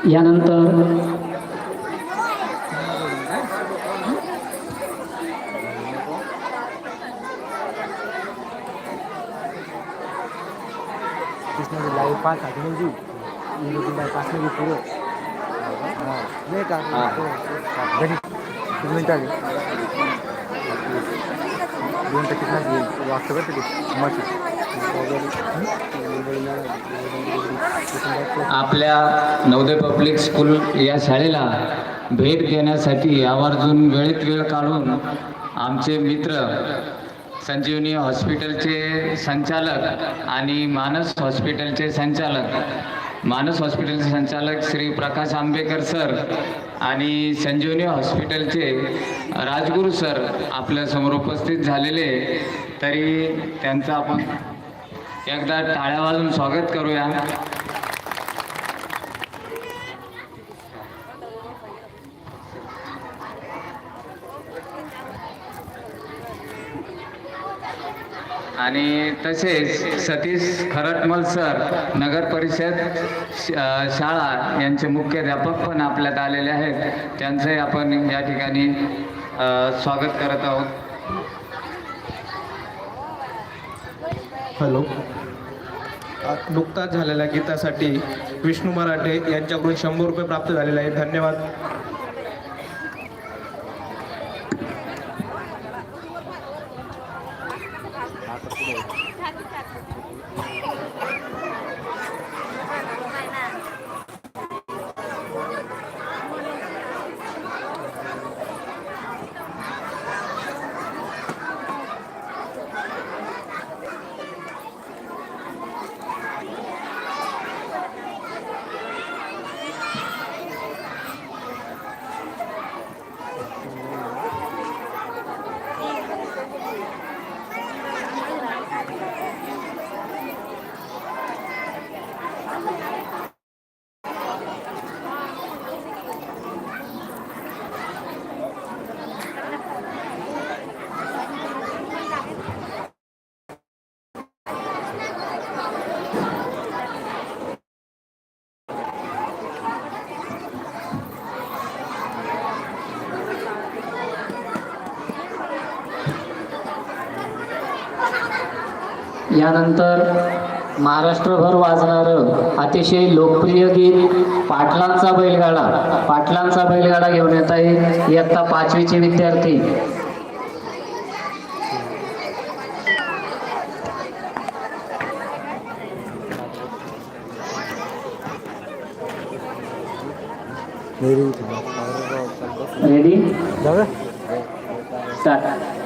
यानंतर लाईव्ह पाच म्हणजे बायपास नाही पुरं नाही का मिनिट आली 2 वाजता आपल्या नवोदय पब्लिक स्कूल या शाळेला भेट देण्यासाठी आवर्जून वेळेत वेळ काढून आमचे मित्र संजीवनी हॉस्पिटलचे संचालक आणि मानस हॉस्पिटलचे संचालक श्री प्रकाश आंबेकर सर आणि संजीवनी हॉस्पिटलचे राजगुरू सर आपल्यासमोर उपस्थित झालेले, तरी त्यांचं आपण एकदा टाळ्या वाजून स्वागत करूया. आणि तसेच सतीश खरटमल सर नगर परिषद शाळा यांचे मुख्याध्यापक पण आपल्यात आलेले आहेत, त्यांचंही आपण या ठिकाणी स्वागत करत आहोत. हॅलो. नुकताच झालेल्या गीतासाठी विष्णू मराठे यांच्याकडून 100 रुपये प्राप्त झालेले आहेत. धन्यवाद. यानंतर महाराष्ट्रभर वाजणारं अतिशय लोकप्रिय गीत पाटलांचा बैलगाडा घेऊन येत आहे इयत्ता 5वीचे विद्यार्थी. Ready start.